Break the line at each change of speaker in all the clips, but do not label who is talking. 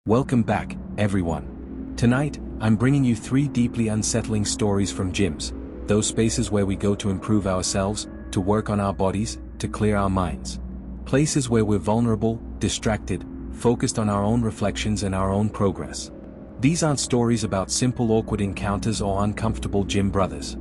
Welcome back, everyone. Tonight, I'm bringing you 3 deeply unsettling stories from gyms, those spaces where we go to improve ourselves, to work on our bodies, to clear our minds. Places where we're vulnerable, distracted, focused on our own reflections and our own progress. These aren't stories about simple awkward encounters or uncomfortable gym brothers.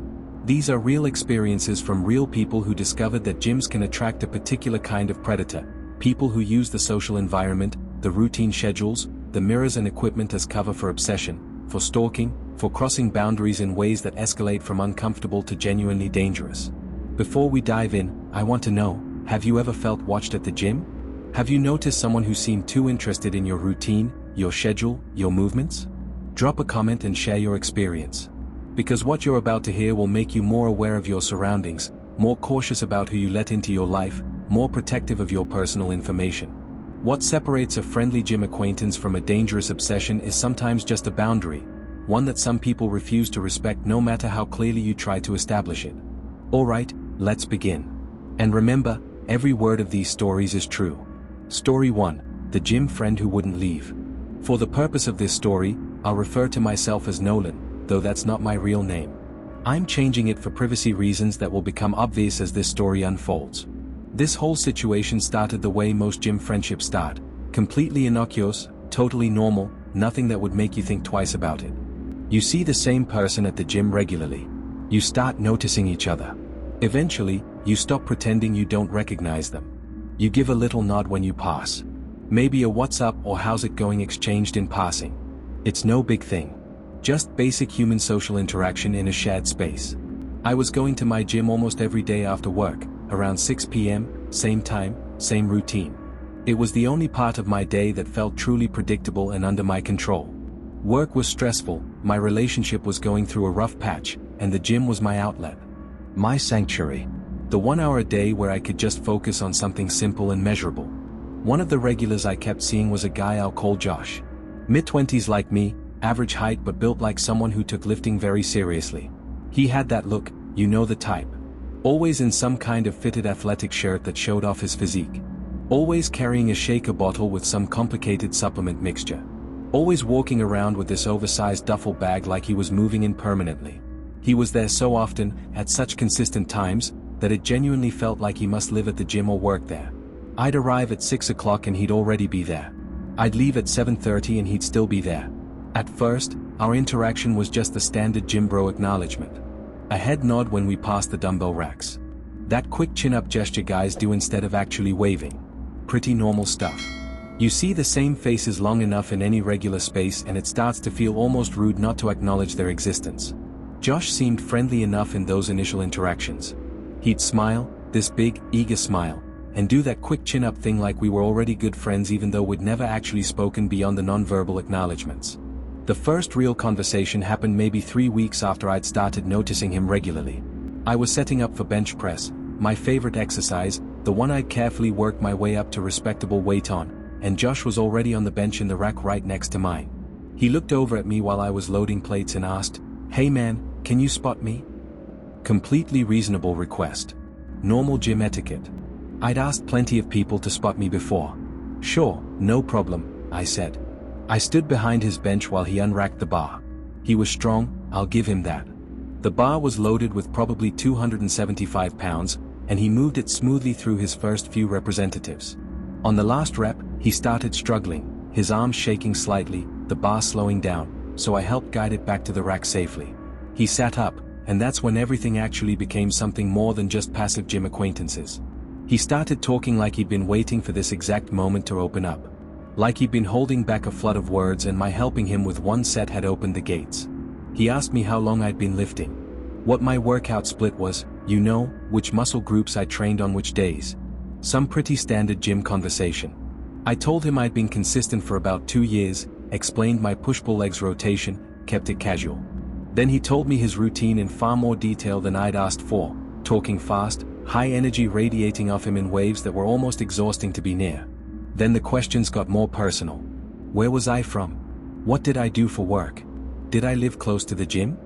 These are real experiences from real people who discovered that gyms can attract a particular kind of predator, people who use the social environment, the routine schedules, the mirrors and equipment as cover for obsession, for stalking, for crossing boundaries in ways that escalate from uncomfortable to genuinely dangerous. Before we dive in, I want to know, have you ever felt watched at the gym? Have you noticed someone who seemed too interested in your routine, your schedule, your movements? Drop a comment and share your experience. Because what you're about to hear will make you more aware of your surroundings, more cautious about who you let into your life, more protective of your personal information. What separates a friendly gym acquaintance from a dangerous obsession is sometimes just a boundary, one that some people refuse to respect no matter how clearly you try to establish it. Alright, let's begin. And remember, every word of these stories is true. Story 1, the gym friend who wouldn't leave. For the purpose of this story, I'll refer to myself as Nolan, though that's not my real name. I'm changing it for privacy reasons that will become obvious as this story unfolds. This whole situation started the way most gym friendships start, completely innocuous, totally normal, nothing that would make you think twice about it. You see the same person at the gym regularly. You start noticing each other. Eventually, you stop pretending you don't recognize them. You give a little nod when you pass. Maybe a "what's up" or "how's it going" exchanged in passing. It's no big thing. Just basic human social interaction in a shared space. I was going to my gym almost every day after work, around 6 p.m., same time, same routine. It was the only part of my day that felt truly predictable and under my control. Work was stressful, my relationship was going through a rough patch, and the gym was my outlet. My sanctuary. The 1 hour a day where I could just focus on something simple and measurable. One of the regulars I kept seeing was a guy I'll call Josh. Mid-20s like me, average height but built like someone who took lifting very seriously. He had that look, you know the type. Always in some kind of fitted athletic shirt that showed off his physique. Always carrying a shaker bottle with some complicated supplement mixture. Always walking around with this oversized duffel bag like he was moving in permanently. He was there so often, at such consistent times, that it genuinely felt like he must live at the gym or work there. I'd arrive at 6 o'clock and he'd already be there. I'd leave at 7:30 and he'd still be there. At first, our interaction was just the standard gym bro acknowledgement. A head nod when we passed the dumbbell racks. That quick chin-up gesture guys do instead of actually waving. Pretty normal stuff. You see the same faces long enough in any regular space and it starts to feel almost rude not to acknowledge their existence. Josh seemed friendly enough in those initial interactions. He'd smile, this big, eager smile, and do that quick chin-up thing like we were already good friends even though we'd never actually spoken beyond the non-verbal acknowledgements. The first real conversation happened maybe 3 weeks after I'd started noticing him regularly. I was setting up for bench press, my favorite exercise, the one I'd carefully worked my way up to respectable weight on, and Josh was already on the bench in the rack right next to mine. He looked over at me while I was loading plates and asked, "Hey man, can you spot me?" Completely reasonable request. Normal gym etiquette. I'd asked plenty of people to spot me before. "Sure, no problem," I said. I stood behind his bench while he unracked the bar. He was strong, I'll give him that. The bar was loaded with probably 275 pounds, and he moved it smoothly through his first few representatives. On the last rep, he started struggling, his arms shaking slightly, the bar slowing down, so I helped guide it back to the rack safely. He sat up, and that's when everything actually became something more than just passive gym acquaintances. He started talking like he'd been waiting for this exact moment to open up. Like he'd been holding back a flood of words and my helping him with one set had opened the gates. He asked me how long I'd been lifting. What my workout split was, you know, which muscle groups I trained on which days. Some pretty standard gym conversation. I told him I'd been consistent for about 2 years, explained my push-pull legs rotation, kept it casual. Then he told me his routine in far more detail than I'd asked for, talking fast, high energy radiating off him in waves that were almost exhausting to be near. Then the questions got more personal. Where was I from? What did I do for work? Did I live close to the gym?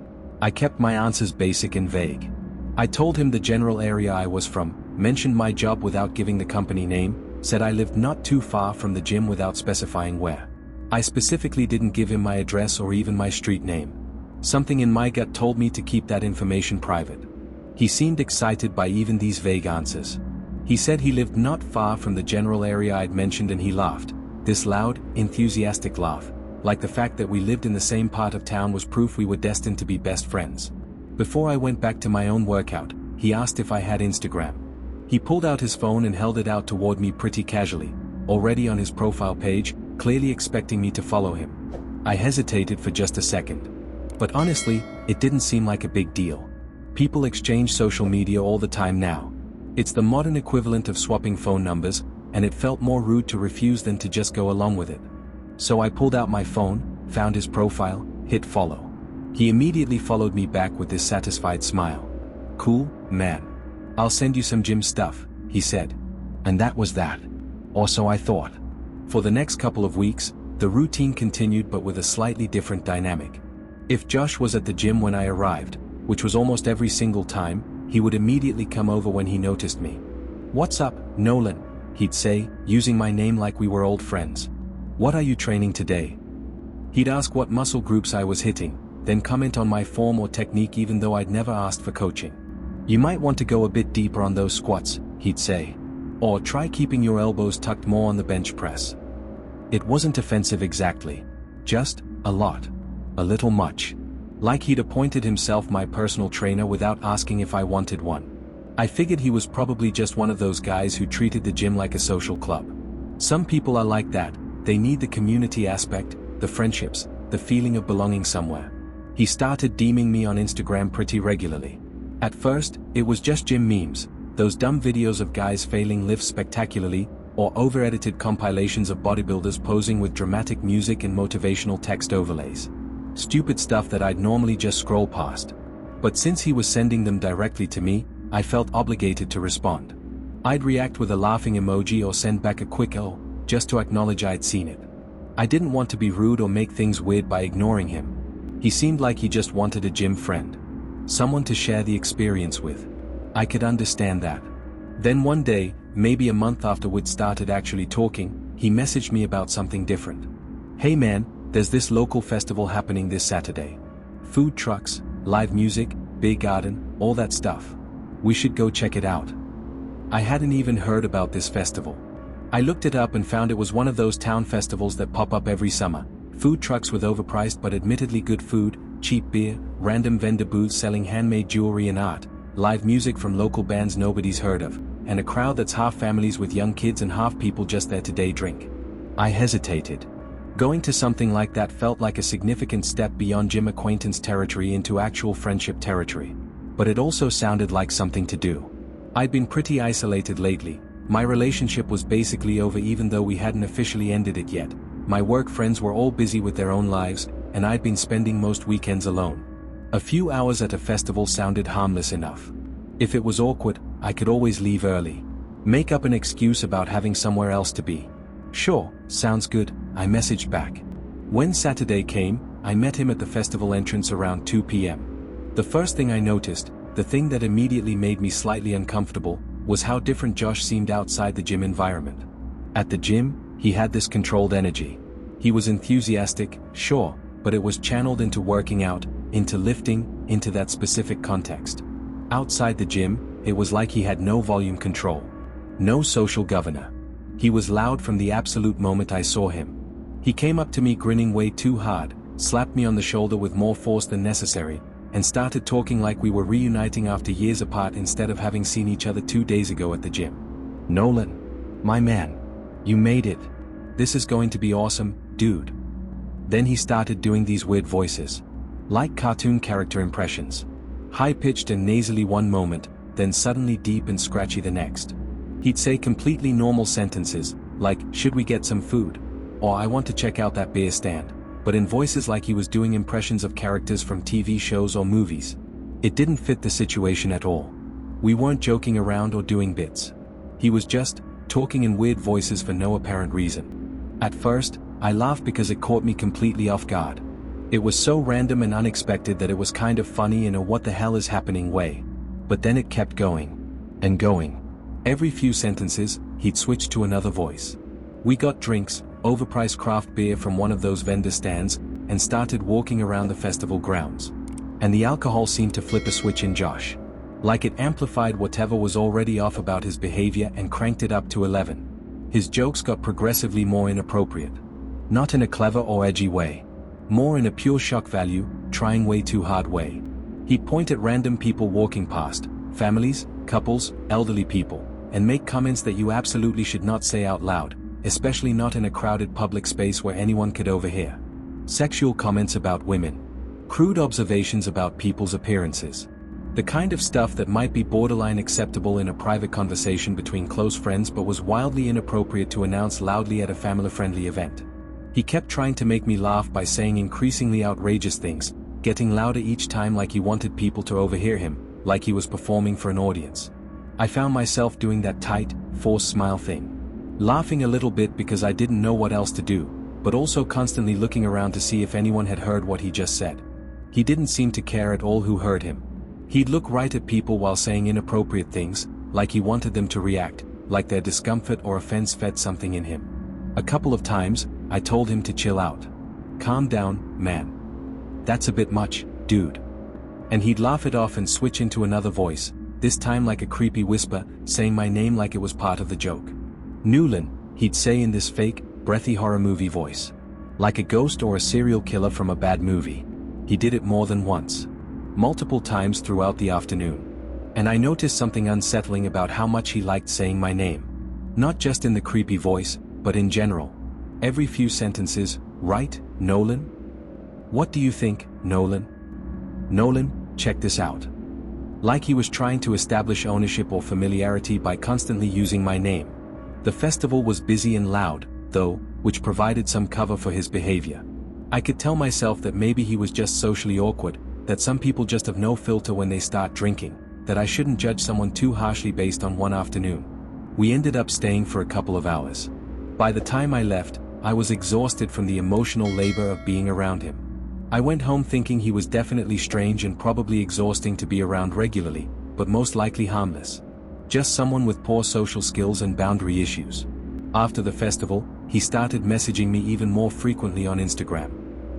I kept my answers basic and vague. I told him the general area I was from, mentioned my job without giving the company name, said I lived not too far from the gym without specifying where. I specifically didn't give him my address or even my street name. Something in my gut told me to keep that information private. He seemed excited by even these vague answers. He said he lived not far from the general area I'd mentioned, and he laughed. This loud, enthusiastic laugh, like the fact that we lived in the same part of town, was proof we were destined to be best friends. Before I went back to my own workout, he asked if I had Instagram. He pulled out his phone and held it out toward me pretty casually, already on his profile page, clearly expecting me to follow him. I hesitated for just a second. But honestly, it didn't seem like a big deal. People exchange social media all the time now. It's the modern equivalent of swapping phone numbers, and it felt more rude to refuse than to just go along with it. So I pulled out my phone, found his profile, hit follow. He immediately followed me back with this satisfied smile. "Cool, man. I'll send you some gym stuff," he said. And that was that. Or so I thought. For the next couple of weeks, the routine continued, but with a slightly different dynamic. If Josh was at the gym when I arrived, which was almost every single time, he would immediately come over when he noticed me. "What's up, Nolan?" he'd say, using my name like we were old friends. "What are you training today?" He'd ask what muscle groups I was hitting, then comment on my form or technique even though I'd never asked for coaching. "You might want to go a bit deeper on those squats," he'd say. "Or try keeping your elbows tucked more on the bench press." It wasn't offensive exactly. Just, a lot. A little much. Like he'd appointed himself my personal trainer without asking if I wanted one. I figured he was probably just one of those guys who treated the gym like a social club. Some people are like that. They need the community aspect, the friendships, the feeling of belonging somewhere. He started DMing me on Instagram pretty regularly. At first, it was just gym memes, those dumb videos of guys failing lifts spectacularly, or over-edited compilations of bodybuilders posing with dramatic music and motivational text overlays. Stupid stuff that I'd normally just scroll past. But since he was sending them directly to me, I felt obligated to respond. I'd react with a laughing emoji or send back a quick "oh," just to acknowledge I'd seen it. I didn't want to be rude or make things weird by ignoring him. He seemed like he just wanted a gym friend. Someone to share the experience with. I could understand that. Then one day, maybe a month after we'd started actually talking, he messaged me about something different. "Hey man, there's this local festival happening this Saturday. Food trucks, live music, beer garden, all that stuff. We should go check it out." I hadn't even heard about this festival. I looked it up and found it was one of those town festivals that pop up every summer. Food trucks with overpriced but admittedly good food, cheap beer, random vendor booths selling handmade jewelry and art, live music from local bands nobody's heard of, and a crowd that's half families with young kids and half people just there to day drink. I hesitated. Going to something like that felt like a significant step beyond gym acquaintance territory into actual friendship territory. But it also sounded like something to do. I'd been pretty isolated lately. My relationship was basically over even though we hadn't officially ended it yet. My work friends were all busy with their own lives, and I'd been spending most weekends alone. A few hours at a festival sounded harmless enough. If it was awkward, I could always leave early. Make up an excuse about having somewhere else to be. "Sure, sounds good," I messaged back. When Saturday came, I met him at the festival entrance around 2 p.m. The first thing I noticed, the thing that immediately made me slightly uncomfortable, was how different Josh seemed outside the gym environment. At the gym, he had this controlled energy. He was enthusiastic, sure, but it was channeled into working out, into lifting, into that specific context. Outside the gym, it was like he had no volume control. No social governor. He was loud from the absolute moment I saw him. He came up to me grinning way too hard, slapped me on the shoulder with more force than necessary, and started talking like we were reuniting after years apart instead of having seen each other 2 days ago at the gym. "Nolan. My man. You made it. This is going to be awesome, dude." Then he started doing these weird voices. Like cartoon character impressions. High-pitched and nasally one moment, then suddenly deep and scratchy the next. He'd say completely normal sentences, like, "Should we get some food?" Or "I want to check out that beer stand," but in voices like he was doing impressions of characters from TV shows or movies. It didn't fit the situation at all. We weren't joking around or doing bits. He was just talking in weird voices for no apparent reason. At first, I laughed because it caught me completely off guard. It was so random and unexpected that it was kind of funny in a "what the hell is happening" way. But then it kept going. And going. Every few sentences, he'd switch to another voice. "We got drinks, overpriced craft beer from one of those vendor stands, and started walking around the festival grounds. And the alcohol seemed to flip a switch in Josh. Like it amplified whatever was already off about his behavior and cranked it up to 11. His jokes got progressively more inappropriate. Not in a clever or edgy way. More in a pure shock value, trying way too hard way. He'd point at random people walking past, families, couples, elderly people, and make comments that you absolutely should not say out loud, especially not in a crowded public space where anyone could overhear. Sexual comments about women. Crude observations about people's appearances. The kind of stuff that might be borderline acceptable in a private conversation between close friends but was wildly inappropriate to announce loudly at a family-friendly event. He kept trying to make me laugh by saying increasingly outrageous things, getting louder each time like he wanted people to overhear him, like he was performing for an audience. I found myself doing that tight, forced smile thing. Laughing a little bit because I didn't know what else to do, but also constantly looking around to see if anyone had heard what he just said. He didn't seem to care at all who heard him. He'd look right at people while saying inappropriate things, like he wanted them to react, like their discomfort or offense fed something in him. A couple of times, I told him to chill out. Calm down, man. That's a bit much, dude. And he'd laugh it off and switch into another voice, this time like a creepy whisper, saying my name like it was part of the joke. Newlin, he'd say in this fake, breathy horror movie voice. Like a ghost or a serial killer from a bad movie. He did it more than once. Multiple times throughout the afternoon. And I noticed something unsettling about how much he liked saying my name. Not just in the creepy voice, but in general. Every few sentences, right, Nolan? What do you think, Nolan? Nolan, check this out. Like he was trying to establish ownership or familiarity by constantly using my name. The festival was busy and loud, though, which provided some cover for his behavior. I could tell myself that maybe he was just socially awkward, that some people just have no filter when they start drinking, that I shouldn't judge someone too harshly based on one afternoon. We ended up staying for a couple of hours. By the time I left, I was exhausted from the emotional labor of being around him. I went home thinking he was definitely strange and probably exhausting to be around regularly, but most likely harmless. Just someone with poor social skills and boundary issues. After the festival, he started messaging me even more frequently on Instagram.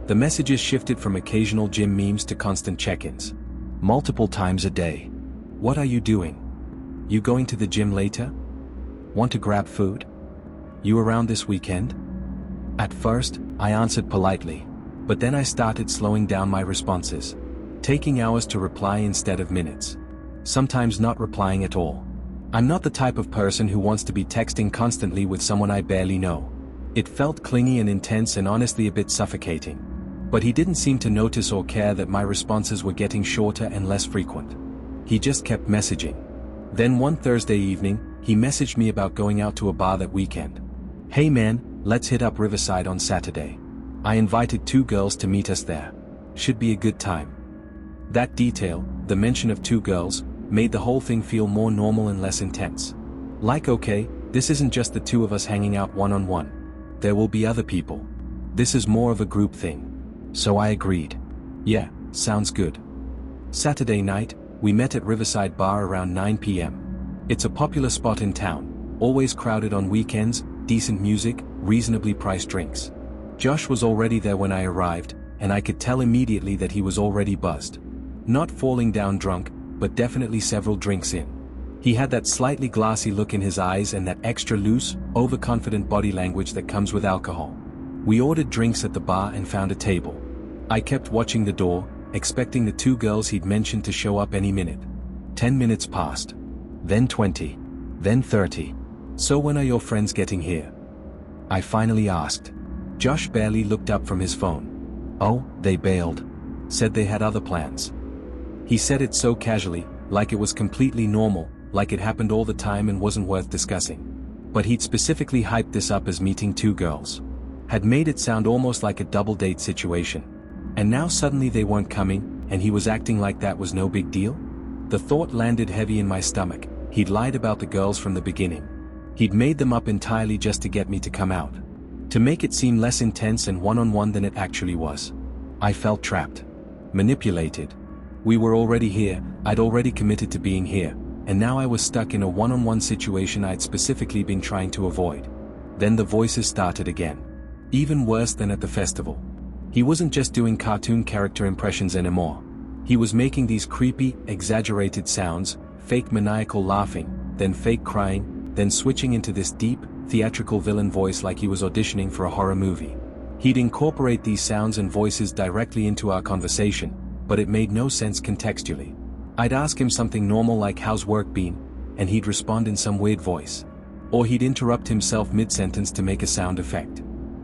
The messages shifted from occasional gym memes to constant check-ins. Multiple times a day. What are you doing? You going to the gym later? Want to grab food? You around this weekend? At first, I answered politely. But then I started slowing down my responses. Taking hours to reply instead of minutes. Sometimes not replying at all. I'm not the type of person who wants to be texting constantly with someone I barely know. It felt clingy and intense and honestly a bit suffocating. But he didn't seem to notice or care that my responses were getting shorter and less frequent. He just kept messaging. Then one Thursday evening, he messaged me about going out to a bar that weekend. Hey man, let's hit up Riverside on Saturday. I invited 2 girls to meet us there. Should be a good time. That detail, the mention of 2 girls, made the whole thing feel more normal and less intense. Like okay, this isn't just the 2 of us hanging out one-on-one. There will be other people. This is more of a group thing. So I agreed. Yeah, sounds good. Saturday night, we met at Riverside Bar around 9 p.m. It's a popular spot in town, always crowded on weekends, decent music, reasonably priced drinks. Josh was already there when I arrived, and I could tell immediately that he was already buzzed. Not falling down drunk, but definitely several drinks in. He had that slightly glassy look in his eyes and that extra loose, overconfident body language that comes with alcohol. We ordered drinks at the bar and found a table. I kept watching the door, expecting the 2 girls he'd mentioned to show up any minute. 10 minutes passed. Then 20. Then 30. So when are your friends getting here? I finally asked. Josh barely looked up from his phone. Oh, they bailed. Said they had other plans. He said it so casually, like it was completely normal, like it happened all the time and wasn't worth discussing. But he'd specifically hyped this up as meeting 2 girls. Had made it sound almost like a double date situation. And now suddenly they weren't coming, and he was acting like that was no big deal? The thought landed heavy in my stomach. He'd lied about the girls from the beginning. He'd made them up entirely just to get me to come out. To make it seem less intense and one-on-one than it actually was. I felt trapped. Manipulated. We were already here, I'd already committed to being here, and now I was stuck in a one-on-one situation I'd specifically been trying to avoid. Then the voices started again. Even worse than at the festival. He wasn't just doing cartoon character impressions anymore. He was making these creepy, exaggerated sounds, fake maniacal laughing, then fake crying, then switching into this deep, theatrical villain voice like he was auditioning for a horror movie. He'd incorporate these sounds and voices directly into our conversation, but it made no sense contextually. I'd ask him something normal like how's work been, and he'd respond in some weird voice. Or he'd interrupt himself mid-sentence to make a sound effect.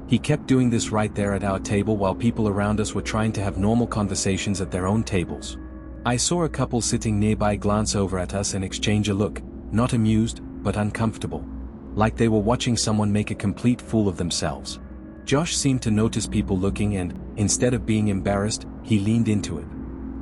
He kept doing this right there at our table while people around us were trying to have normal conversations at their own tables. I saw a couple sitting nearby glance over at us and exchange a look, not amused, but uncomfortable. Like they were watching someone make a complete fool of themselves. Josh seemed to notice people looking and, instead of being embarrassed, he leaned into it.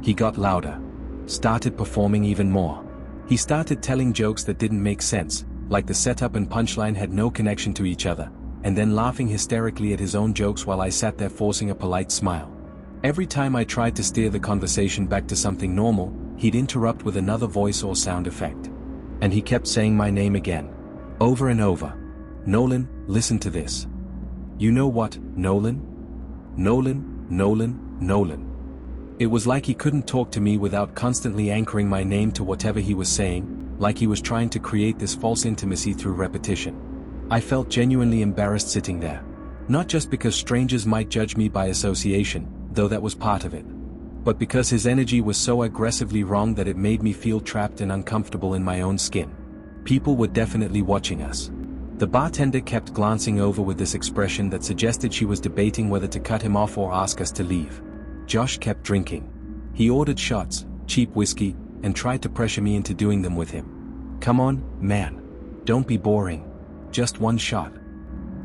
He got louder. Started performing even more. He started telling jokes that didn't make sense, like the setup and punchline had no connection to each other, and then laughing hysterically at his own jokes while I sat there forcing a polite smile. Every time I tried to steer the conversation back to something normal, he'd interrupt with another voice or sound effect. And he kept saying my name again. Over and over. Nolan, listen to this. You know what, Nolan? Nolan, Nolan, Nolan. It was like he couldn't talk to me without constantly anchoring my name to whatever he was saying, like he was trying to create this false intimacy through repetition. I felt genuinely embarrassed sitting there. Not just because strangers might judge me by association, though that was part of it. But because his energy was so aggressively wrong that it made me feel trapped and uncomfortable in my own skin. People were definitely watching us. The bartender kept glancing over with this expression that suggested she was debating whether to cut him off or ask us to leave. Josh kept drinking. He ordered shots, cheap whiskey, and tried to pressure me into doing them with him. Come on, man. Don't be boring. Just one shot.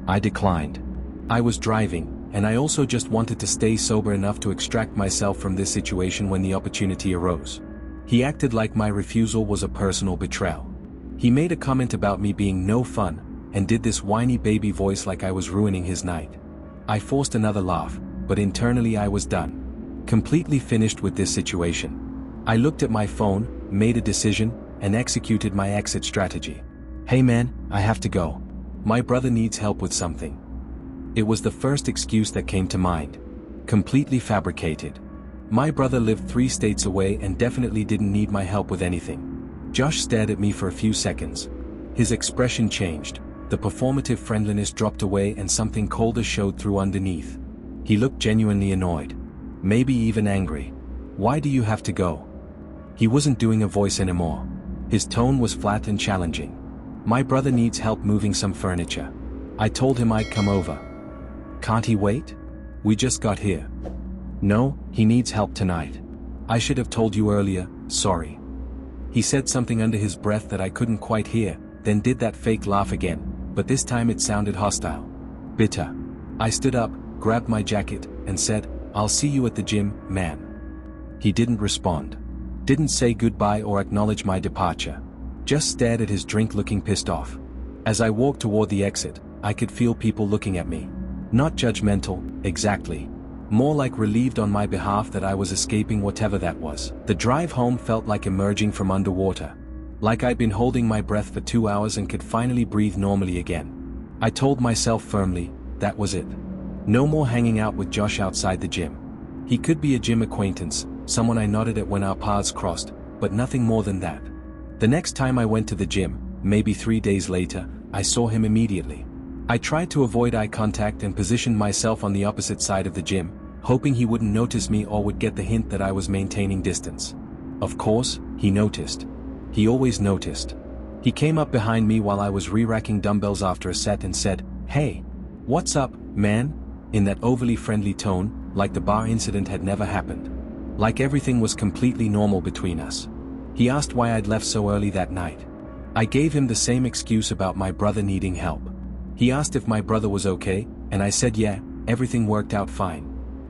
I declined. I was driving, and I also just wanted to stay sober enough to extract myself from this situation when the opportunity arose. He acted like my refusal was a personal betrayal. He made a comment about me being no fun, and did this whiny baby voice like I was ruining his night. I forced another laugh, but internally I was done. Completely finished with this situation. I looked at my phone, made a decision, and executed my exit strategy. Hey man, I have to go. My brother needs help with something. It was the first excuse that came to mind. Completely fabricated. My brother lived 3 states away and definitely didn't need my help with anything. Josh stared at me for a few seconds. His expression changed. The performative friendliness dropped away and something colder showed through underneath. He looked genuinely annoyed. Maybe even angry. Why do you have to go? He wasn't doing a voice anymore. His tone was flat and challenging. My brother needs help moving some furniture. I told him I'd come over. Can't he wait? We just got here. No, he needs help tonight. I should have told you earlier, sorry. He said something under his breath that I couldn't quite hear, then did that fake laugh again, but this time it sounded hostile. Bitter. I stood up, grabbed my jacket, and said, I'll see you at the gym, man. He didn't respond. Didn't say goodbye or acknowledge my departure. Just stared at his drink looking pissed off. As I walked toward the exit, I could feel people looking at me. Not judgmental, exactly. More like relieved on my behalf that I was escaping whatever that was. The drive home felt like emerging from underwater. Like I'd been holding my breath for 2 hours and could finally breathe normally again. I told myself firmly, that was it. No more hanging out with Josh outside the gym. He could be a gym acquaintance, someone I nodded at when our paths crossed, but nothing more than that. The next time I went to the gym, maybe 3 days later, I saw him immediately. I tried to avoid eye contact and positioned myself on the opposite side of the gym, hoping he wouldn't notice me or would get the hint that I was maintaining distance. Of course, he noticed. He always noticed. He came up behind me while I was re-racking dumbbells after a set and said, "Hey, what's up, man?" in that overly friendly tone, like the bar incident had never happened. Like everything was completely normal between us. He asked why I'd left so early that night. I gave him the same excuse about my brother needing help. He asked if my brother was okay, and I said yeah, everything worked out fine.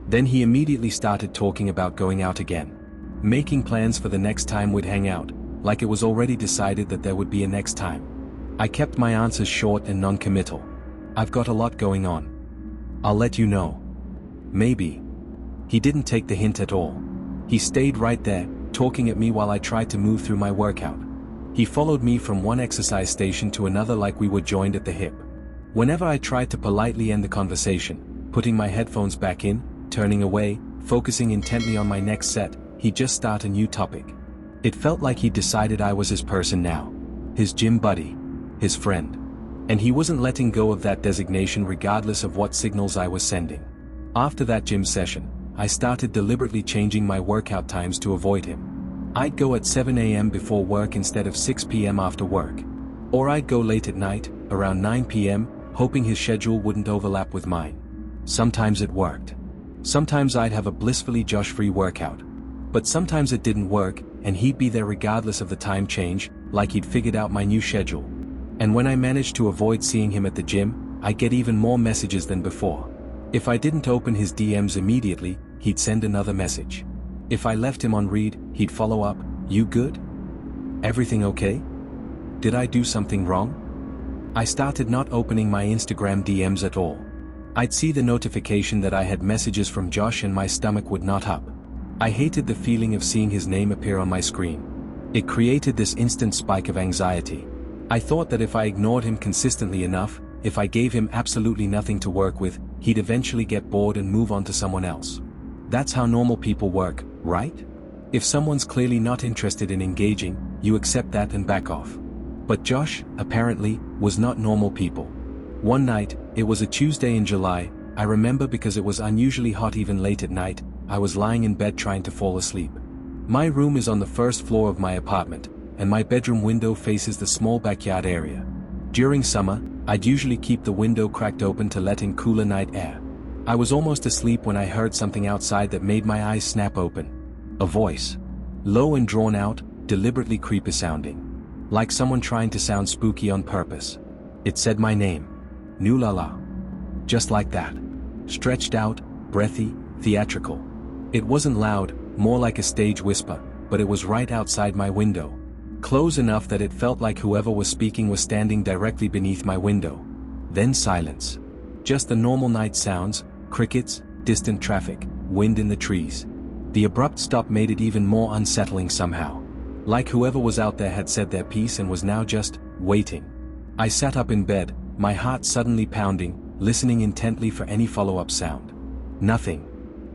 Then he immediately started talking about going out again. Making plans for the next time we'd hang out, like it was already decided that there would be a next time. I kept my answers short and non-committal. I've got a lot going on. I'll let you know. Maybe. He didn't take the hint at all. He stayed right there, talking at me while I tried to move through my workout. He followed me from one exercise station to another like we were joined at the hip. Whenever I tried to politely end the conversation, putting my headphones back in, turning away, focusing intently on my next set, he'd just start a new topic. It felt like he'd decided I was his person now. His gym buddy. His friend. And he wasn't letting go of that designation regardless of what signals I was sending. After that gym session, I started deliberately changing my workout times to avoid him. I'd go at 7 a.m. before work instead of 6 p.m. after work. Or I'd go late at night, around 9 p.m., hoping his schedule wouldn't overlap with mine. Sometimes it worked. Sometimes I'd have a blissfully Josh-free workout. But sometimes it didn't work, and he'd be there regardless of the time change, like he'd figured out my new schedule. And when I managed to avoid seeing him at the gym, I'd get even more messages than before. If I didn't open his DMs immediately, he'd send another message. If I left him on read, he'd follow up, "You good? Everything okay? Did I do something wrong?" I started not opening my Instagram DMs at all. I'd see the notification that I had messages from Josh and my stomach would knot up. I hated the feeling of seeing his name appear on my screen. It created this instant spike of anxiety. I thought that if I ignored him consistently enough, if I gave him absolutely nothing to work with, he'd eventually get bored and move on to someone else. That's how normal people work, right? If someone's clearly not interested in engaging, you accept that and back off. But Josh, apparently, was not normal people. One night, it was a Tuesday in July, I remember because it was unusually hot even late at night, I was lying in bed trying to fall asleep. My room is on the first floor of my apartment, and my bedroom window faces the small backyard area. During summer, I'd usually keep the window cracked open to let in cooler night air. I was almost asleep when I heard something outside that made my eyes snap open. A voice. Low and drawn out, deliberately creepy sounding. Like someone trying to sound spooky on purpose. It said my name. Nulala. Just like that. Stretched out, breathy, theatrical. It wasn't loud, more like a stage whisper, but it was right outside my window. Close enough that it felt like whoever was speaking was standing directly beneath my window. Then silence. Just the normal night sounds, crickets, distant traffic, wind in the trees. The abrupt stop made it even more unsettling somehow. Like whoever was out there had said their piece and was now just waiting. I sat up in bed, my heart suddenly pounding, listening intently for any follow-up sound. Nothing.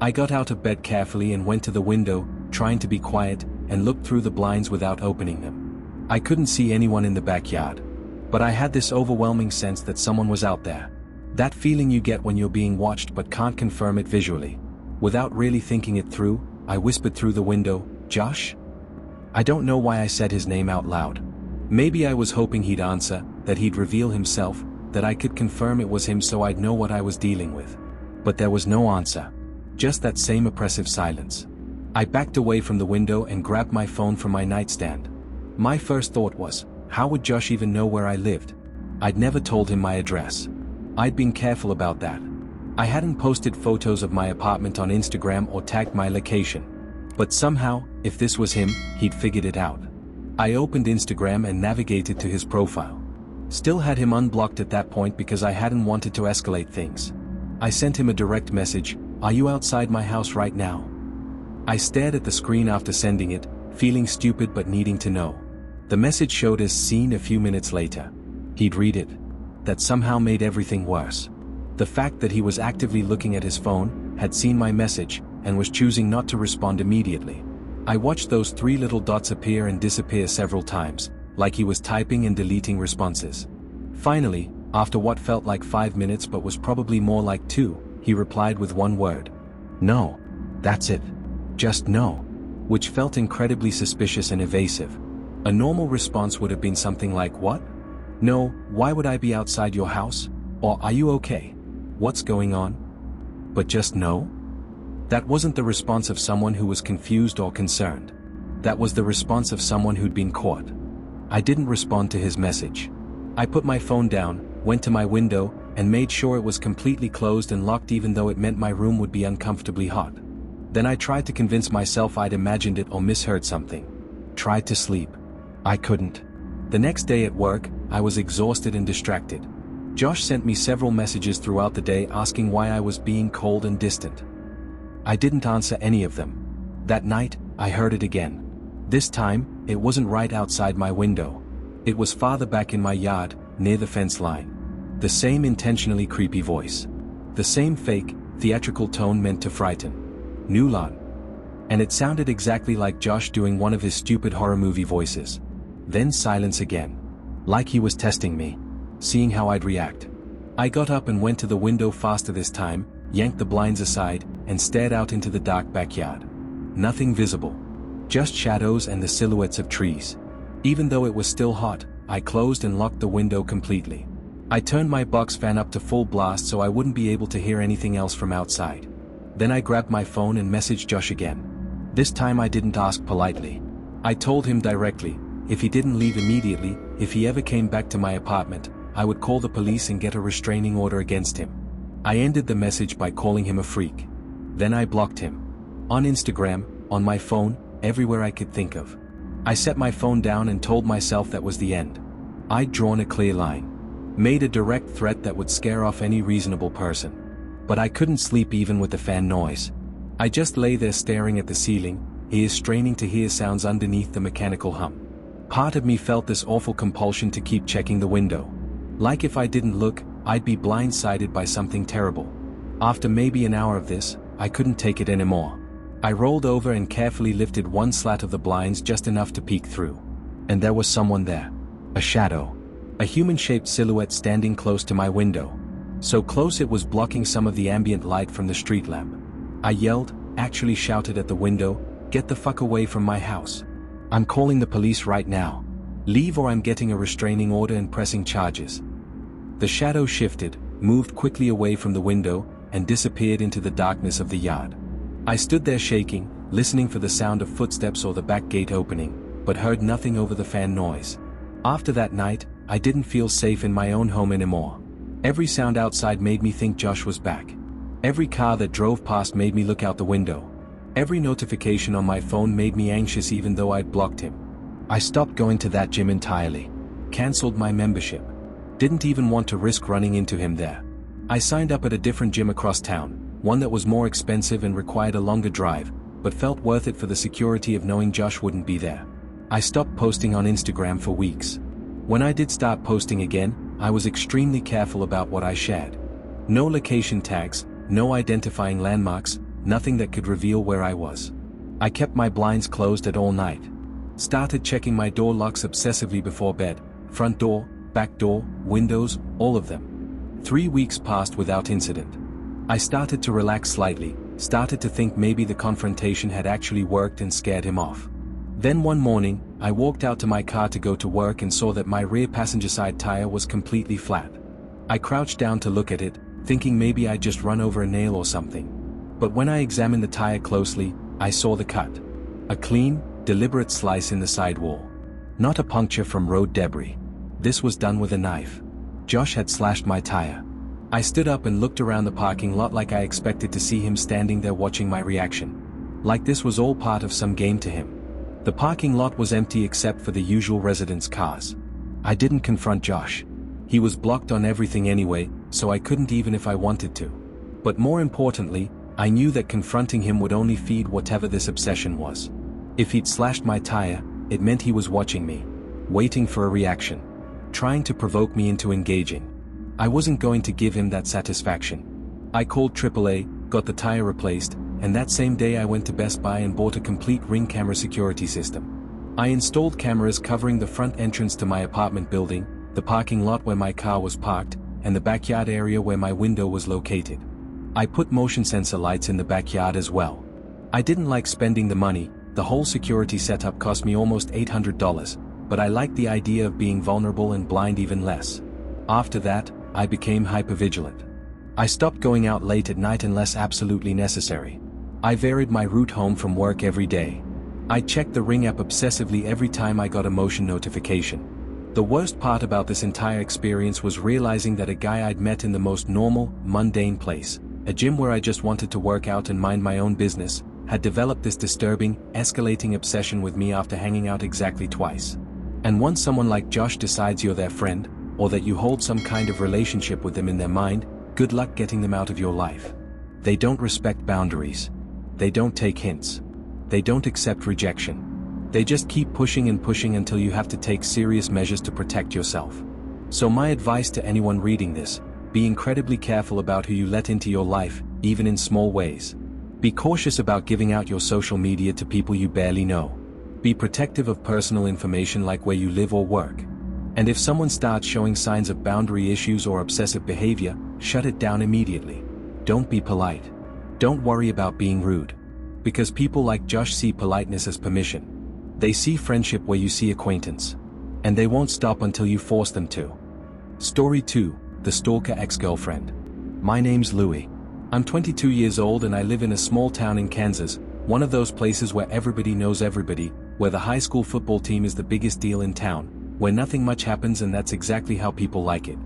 I got out of bed carefully and went to the window, trying to be quiet, and looked through the blinds without opening them. I couldn't see anyone in the backyard. But I had this overwhelming sense that someone was out there. That feeling you get when you're being watched but can't confirm it visually. Without really thinking it through, I whispered through the window, "Josh?" I don't know why I said his name out loud. Maybe I was hoping he'd answer, that he'd reveal himself, that I could confirm it was him so I'd know what I was dealing with. But there was no answer. Just that same oppressive silence. I backed away from the window and grabbed my phone from my nightstand. My first thought was, how would Josh even know where I lived? I'd never told him my address. I'd been careful about that. I hadn't posted photos of my apartment on Instagram or tagged my location. But somehow, if this was him, he'd figured it out. I opened Instagram and navigated to his profile. Still had him unblocked at that point because I hadn't wanted to escalate things. I sent him a direct message, "Are you outside my house right now?" I stared at the screen after sending it, feeling stupid but needing to know. The message showed as seen a few minutes later. He'd read it. That somehow made everything worse. The fact that he was actively looking at his phone, had seen my message, and was choosing not to respond immediately. I watched those three little dots appear and disappear several times, like he was typing and deleting responses. Finally, after what felt like 5 minutes but was probably more like 2, he replied with one word. "No. That's it. Just no." Which felt incredibly suspicious and evasive. A normal response would have been something like, "What? No, why would I be outside your house? Or are you okay? What's going on?" But just no? That wasn't the response of someone who was confused or concerned. That was the response of someone who'd been caught. I didn't respond to his message. I put my phone down, went to my window, and made sure it was completely closed and locked even though it meant my room would be uncomfortably hot. Then I tried to convince myself I'd imagined it or misheard something. Tried to sleep. I couldn't. The next day at work, I was exhausted and distracted. Josh sent me several messages throughout the day asking why I was being cold and distant. I didn't answer any of them. That night, I heard it again. This time, it wasn't right outside my window. It was farther back in my yard, near the fence line. The same intentionally creepy voice. The same fake, theatrical tone meant to frighten. New line. And it sounded exactly like Josh doing one of his stupid horror movie voices. Then silence again. Like he was testing me. Seeing how I'd react. I got up and went to the window faster this time, yanked the blinds aside, and stared out into the dark backyard. Nothing visible. Just shadows and the silhouettes of trees. Even though it was still hot, I closed and locked the window completely. I turned my box fan up to full blast so I wouldn't be able to hear anything else from outside. Then I grabbed my phone and messaged Josh again. This time I didn't ask politely. I told him directly, if he didn't leave immediately, if he ever came back to my apartment, I would call the police and get a restraining order against him. I ended the message by calling him a freak. Then I blocked him. On Instagram, on my phone, everywhere I could think of. I set my phone down and told myself that was the end. I'd drawn a clear line. Made a direct threat that would scare off any reasonable person. But I couldn't sleep even with the fan noise. I just lay there staring at the ceiling, ears straining to hear sounds underneath the mechanical hum. Part of me felt this awful compulsion to keep checking the window. Like if I didn't look, I'd be blindsided by something terrible. After maybe an hour of this, I couldn't take it anymore. I rolled over and carefully lifted one slat of the blinds just enough to peek through. And there was someone there. A shadow. A human-shaped silhouette standing close to my window. So close it was blocking some of the ambient light from the street lamp. I yelled, actually shouted at the window, "Get the fuck away from my house. I'm calling the police right now. Leave or I'm getting a restraining order and pressing charges." The shadow shifted, moved quickly away from the window, and disappeared into the darkness of the yard. I stood there shaking, listening for the sound of footsteps or the back gate opening, but heard nothing over the fan noise. After that night, I didn't feel safe in my own home anymore. Every sound outside made me think Josh was back. Every car that drove past made me look out the window. Every notification on my phone made me anxious even though I'd blocked him. I stopped going to that gym entirely. Cancelled my membership. Didn't even want to risk running into him there. I signed up at a different gym across town, one that was more expensive and required a longer drive, but felt worth it for the security of knowing Josh wouldn't be there. I stopped posting on Instagram for weeks. When I did start posting again, I was extremely careful about what I shared. No location tags, no identifying landmarks, nothing that could reveal where I was. I kept my blinds closed at all night. Started checking my door locks obsessively before bed, front door, back door, windows, all of them. 3 weeks passed without incident. I started to relax slightly, started to think maybe the confrontation had actually worked and scared him off. Then one morning, I walked out to my car to go to work and saw that my rear passenger side tire was completely flat. I crouched down to look at it, thinking maybe I'd just run over a nail or something. But when I examined the tire closely, I saw the cut. A clean, deliberate slice in the sidewall. Not a puncture from road debris. This was done with a knife. Josh had slashed my tire. I stood up and looked around the parking lot like I expected to see him standing there watching my reaction. Like this was all part of some game to him. The parking lot was empty except for the usual residents' cars. I didn't confront Josh. He was blocked on everything anyway, so I couldn't even if I wanted to. But more importantly, I knew that confronting him would only feed whatever this obsession was. If he'd slashed my tire, it meant he was watching me. Waiting for a reaction. Trying to provoke me into engaging. I wasn't going to give him that satisfaction. I called AAA, got the tire replaced, and that same day I went to Best Buy and bought a complete Ring camera security system. I installed cameras covering the front entrance to my apartment building, the parking lot where my car was parked, and the backyard area where my window was located. I put motion sensor lights in the backyard as well. I didn't like spending the money, the whole security setup cost me almost $800, but I liked the idea of being vulnerable and blind even less. After that, I became hypervigilant. I stopped going out late at night unless absolutely necessary. I varied my route home from work every day. I checked the Ring app obsessively every time I got a motion notification. The worst part about this entire experience was realizing that a guy I'd met in the most normal, mundane place, a gym where I just wanted to work out and mind my own business, had developed this disturbing, escalating obsession with me after hanging out exactly twice. And once someone like Josh decides you're their friend, or that you hold some kind of relationship with them in their mind, good luck getting them out of your life. They don't respect boundaries. They don't take hints. They don't accept rejection. They just keep pushing and pushing until you have to take serious measures to protect yourself. So my advice to anyone reading this, be incredibly careful about who you let into your life, even in small ways. Be cautious about giving out your social media to people you barely know. Be protective of personal information like where you live or work. And if someone starts showing signs of boundary issues or obsessive behavior, shut it down immediately. Don't be polite. Don't worry about being rude. Because people like Josh see politeness as permission. They see friendship where you see acquaintance. And they won't stop until you force them to. Story 2, The Stalker Ex-Girlfriend. My name's Louie. I'm 22 years old and I live in a small town in Kansas, one of those places where everybody knows everybody, where the high school football team is the biggest deal in town, where nothing much happens and that's exactly how people like it.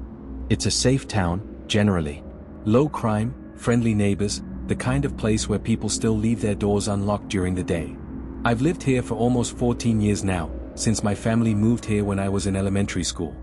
It's a safe town, generally. Low crime, friendly neighbors, the kind of place where people still leave their doors unlocked during the day. I've lived here for almost 14 years now, since my family moved here when I was in elementary school.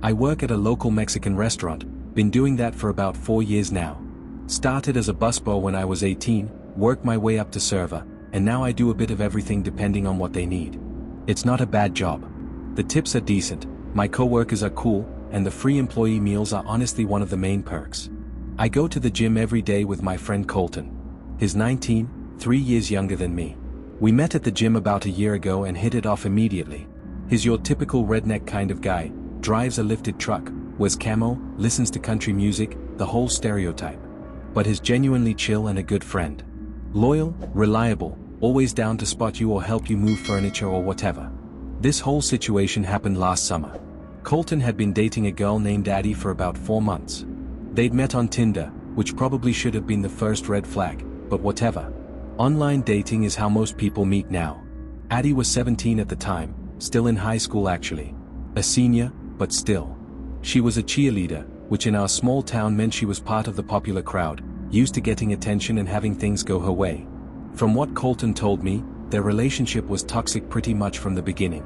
I work at a local Mexican restaurant, been doing that for about 4 years now. Started as a busboy when I was 18, worked my way up to server, and now I do a bit of everything depending on what they need. It's not a bad job. The tips are decent, my co-workers are cool, and the free employee meals are honestly one of the main perks. I go to the gym every day with my friend Colton. He's 19, 3 years younger than me. We met at the gym about a year ago and hit it off immediately. He's your typical redneck kind of guy, drives a lifted truck, wears camo, listens to country music, the whole stereotype. But he's genuinely chill and a good friend. Loyal, reliable, always down to spot you or help you move furniture or whatever. This whole situation happened last summer. Colton had been dating a girl named Addie for about 4 months. They'd met on Tinder, which probably should have been the first red flag, but whatever. Online dating is how most people meet now. Addie was 17 at the time, still in high school actually. A senior, but still. She was a cheerleader, which in our small town meant she was part of the popular crowd, used to getting attention and having things go her way. From what Colton told me, their relationship was toxic pretty much from the beginning.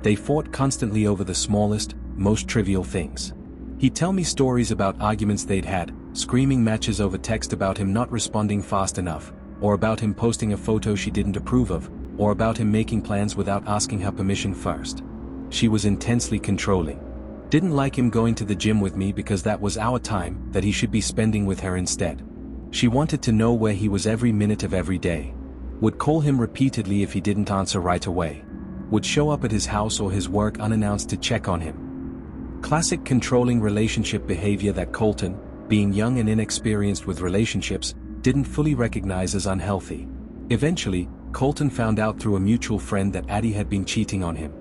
They fought constantly over the smallest, most trivial things. He'd tell me stories about arguments they'd had, screaming matches over text about him not responding fast enough, or about him posting a photo she didn't approve of, or about him making plans without asking her permission first. She was intensely controlling. Didn't like him going to the gym with me because that was our time that he should be spending with her instead. She wanted to know where he was every minute of every day. Would call him repeatedly if he didn't answer right away. Would show up at his house or his work unannounced to check on him. Classic controlling relationship behavior that Colton, being young and inexperienced with relationships, didn't fully recognize as unhealthy. Eventually, Colton found out through a mutual friend that Addie had been cheating on him.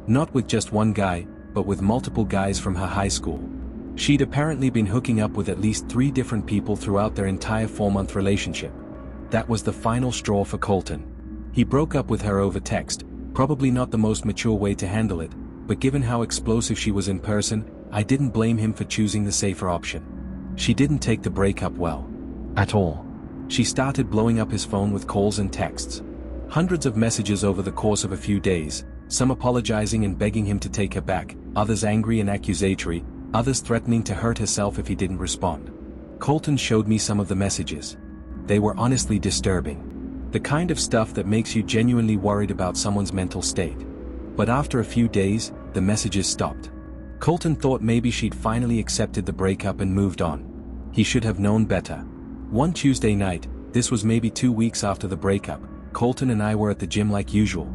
Not with just one guy, but with multiple guys from her high school. She'd apparently been hooking up with at least 3 different people throughout their entire 4-month relationship. That was the final straw for Colton. He broke up with her over text, probably not the most mature way to handle it, but given how explosive she was in person, I didn't blame him for choosing the safer option. She didn't take the breakup well. At all. She started blowing up his phone with calls and texts. Hundreds of messages over the course of a few days, some apologizing and begging him to take her back, others angry and accusatory, others threatening to hurt herself if he didn't respond. Colton showed me some of the messages. They were honestly disturbing. The kind of stuff that makes you genuinely worried about someone's mental state. But after a few days, the messages stopped. Colton thought maybe she'd finally accepted the breakup and moved on. He should have known better. One Tuesday night, this was maybe 2 weeks after the breakup, Colton and I were at the gym like usual.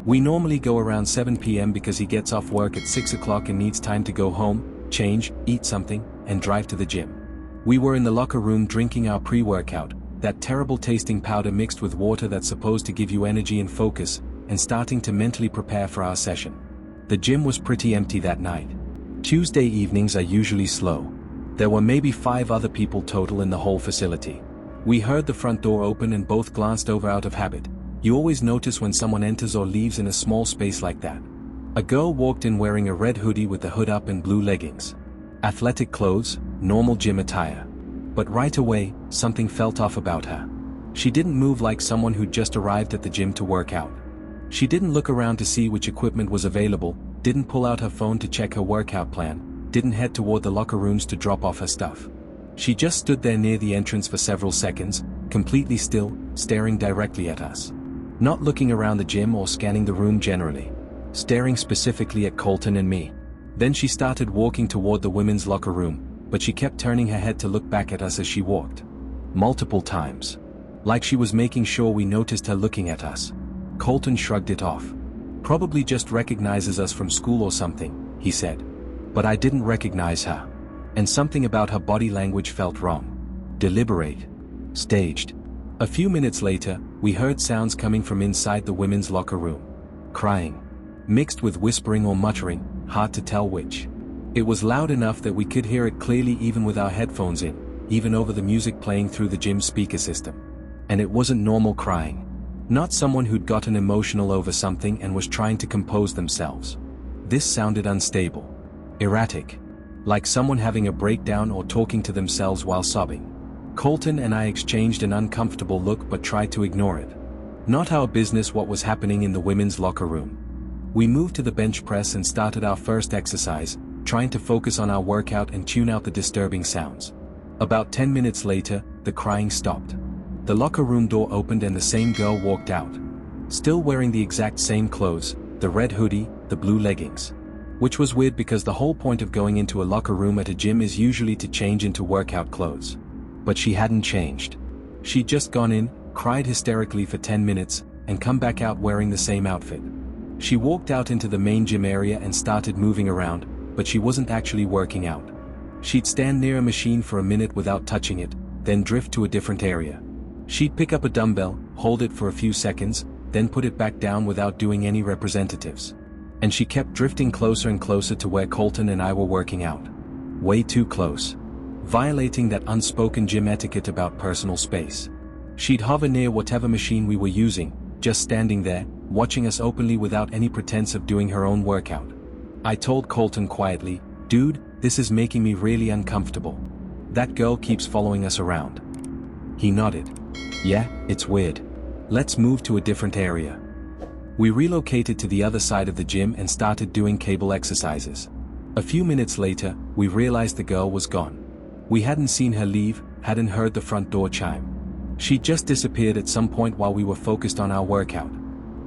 We normally go around 7 p.m. because he gets off work at 6 o'clock and needs time to go home, change, eat something, and drive to the gym. We were in the locker room drinking our pre-workout, that terrible tasting powder mixed with water that's supposed to give you energy and focus, and starting to mentally prepare for our session. The gym was pretty empty that night. Tuesday evenings are usually slow. There were maybe 5 other people total in the whole facility. We heard the front door open and both glanced over out of habit. You always notice when someone enters or leaves in a small space like that. A girl walked in wearing a red hoodie with the hood up and blue leggings. Athletic clothes, normal gym attire. But right away, something felt off about her. She didn't move like someone who'd just arrived at the gym to work out. She didn't look around to see which equipment was available, didn't pull out her phone to check her workout plan, didn't head toward the locker rooms to drop off her stuff. She just stood there near the entrance for several seconds, completely still, staring directly at us. Not looking around the gym or scanning the room generally. Staring specifically at Colton and me. Then she started walking toward the women's locker room, but she kept turning her head to look back at us as she walked. Multiple times. Like she was making sure we noticed her looking at us. Colton shrugged it off. Probably just recognizes us from school or something, he said. But I didn't recognize her. And something about her body language felt wrong. Deliberate. Staged. A few minutes later, we heard sounds coming from inside the women's locker room. Crying. Mixed with whispering or muttering, hard to tell which. It was loud enough that we could hear it clearly even with our headphones in, even over the music playing through the gym speaker system. And it wasn't normal crying. Not someone who'd gotten emotional over something and was trying to compose themselves. This sounded unstable. Erratic. Like someone having a breakdown or talking to themselves while sobbing. Colton and I exchanged an uncomfortable look but tried to ignore it. Not our business what was happening in the women's locker room. We moved to the bench press and started our first exercise, trying to focus on our workout and tune out the disturbing sounds. About 10 minutes later, the crying stopped. The locker room door opened and the same girl walked out. Still wearing the exact same clothes, the red hoodie, the blue leggings. Which was weird because the whole point of going into a locker room at a gym is usually to change into workout clothes. But she hadn't changed. She'd just gone in, cried hysterically for 10 minutes, and come back out wearing the same outfit. She walked out into the main gym area and started moving around, but she wasn't actually working out. She'd stand near a machine for a minute without touching it, then drift to a different area. She'd pick up a dumbbell, hold it for a few seconds, then put it back down without doing any representatives. And she kept drifting closer and closer to where Colton and I were working out. Way too close. Violating that unspoken gym etiquette about personal space. She'd hover near whatever machine we were using, just standing there, watching us openly without any pretense of doing her own workout. I told Colton quietly, "Dude, this is making me really uncomfortable. That girl keeps following us around." He nodded. "Yeah, it's weird. Let's move to a different area." We relocated to the other side of the gym and started doing cable exercises. A few minutes later, we realized the girl was gone. We hadn't seen her leave, hadn't heard the front door chime. She just disappeared at some point while we were focused on our workout.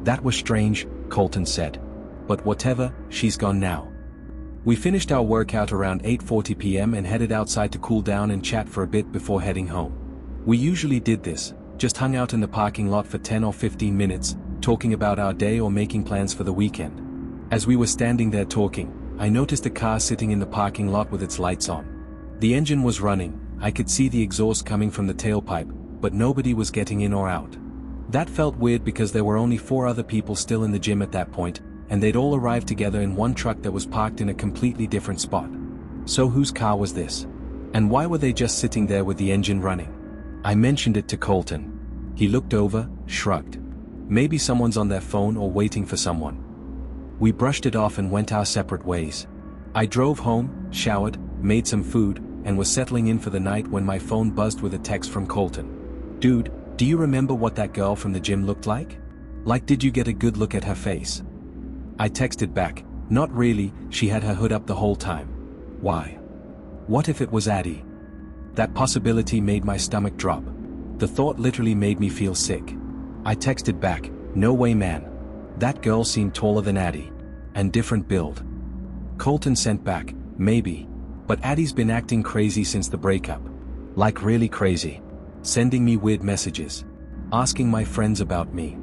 "That was strange," Colton said. "But whatever, she's gone now." We finished our workout around 8:40 p.m. and headed outside to cool down and chat for a bit before heading home. We usually did this, just hung out in the parking lot for 10 or 15 minutes, talking about our day or making plans for the weekend. As we were standing there talking, I noticed a car sitting in the parking lot with its lights on. The engine was running, I could see the exhaust coming from the tailpipe, but nobody was getting in or out. That felt weird because there were only 4 other people still in the gym at that point, and they'd all arrived together in one truck that was parked in a completely different spot. So whose car was this? And why were they just sitting there with the engine running? I mentioned it to Colton. He looked over, shrugged. Maybe someone's on their phone or waiting for someone. We brushed it off and went our separate ways. I drove home, showered, made some food, and was settling in for the night when my phone buzzed with a text from Colton. "Dude, do you remember what that girl from the gym looked like? Like, did you get a good look at her face?" I texted back, "Not really, she had her hood up the whole time." Why? What if it was Addie? That possibility made my stomach drop. The thought literally made me feel sick. I texted back, "No way, man. That girl seemed taller than Addie. And different build." Colton sent back, "Maybe. But Addie's been acting crazy since the breakup. Like really crazy. Sending me weird messages. Asking my friends about me."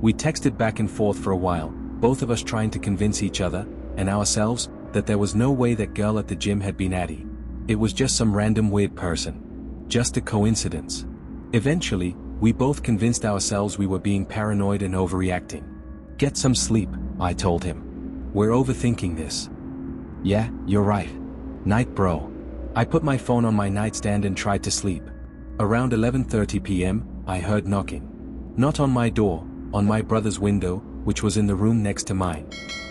We texted back and forth for a while, both of us trying to convince each other, and ourselves, that there was no way that girl at the gym had been Addie. It was just some random weird person. Just a coincidence. Eventually, we both convinced ourselves we were being paranoid and overreacting. "Get some sleep," I told him. "We're overthinking this." "Yeah, you're right. Night, bro." I put my phone on my nightstand and tried to sleep. Around 11:30 p.m., I heard knocking. Not on my door, on my brother's window, which was in the room next to mine.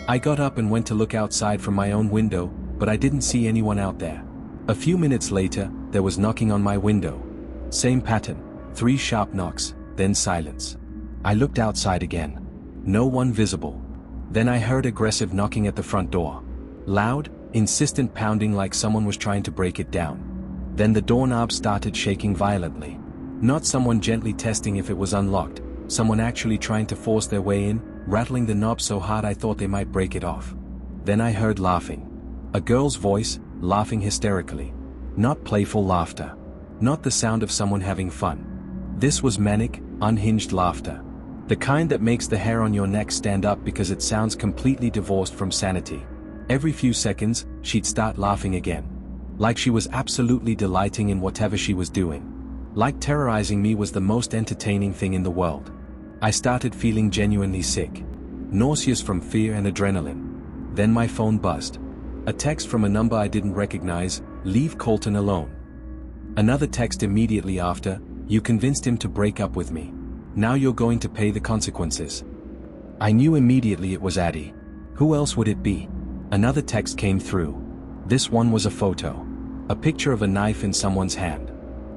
I got up and went to look outside from my own window, but I didn't see anyone out there. A few minutes later, there was knocking on my window. Same pattern, 3 sharp knocks, then silence. I looked outside again. No one visible. Then I heard aggressive knocking at the front door. Loud, insistent pounding like someone was trying to break it down. Then the doorknob started shaking violently. Not someone gently testing if it was unlocked, someone actually trying to force their way in, rattling the knob so hard I thought they might break it off. Then I heard laughing. A girl's voice, laughing hysterically. Not playful laughter. Not the sound of someone having fun. This was manic, unhinged laughter. The kind that makes the hair on your neck stand up because it sounds completely divorced from sanity. Every few seconds, she'd start laughing again. Like she was absolutely delighting in whatever she was doing. Like terrorizing me was the most entertaining thing in the world. I started feeling genuinely sick. Nauseous from fear and adrenaline. Then my phone buzzed. A text from a number I didn't recognize, "Leave Colton alone." Another text immediately after, "You convinced him to break up with me. Now you're going to pay the consequences." I knew immediately it was Addie. Who else would it be? Another text came through. This one was a photo. A picture of a knife in someone's hand.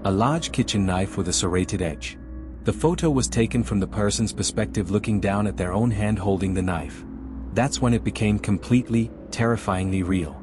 A large kitchen knife with a serrated edge. The photo was taken from the person's perspective looking down at their own hand holding the knife. That's when it became completely, terrifyingly real.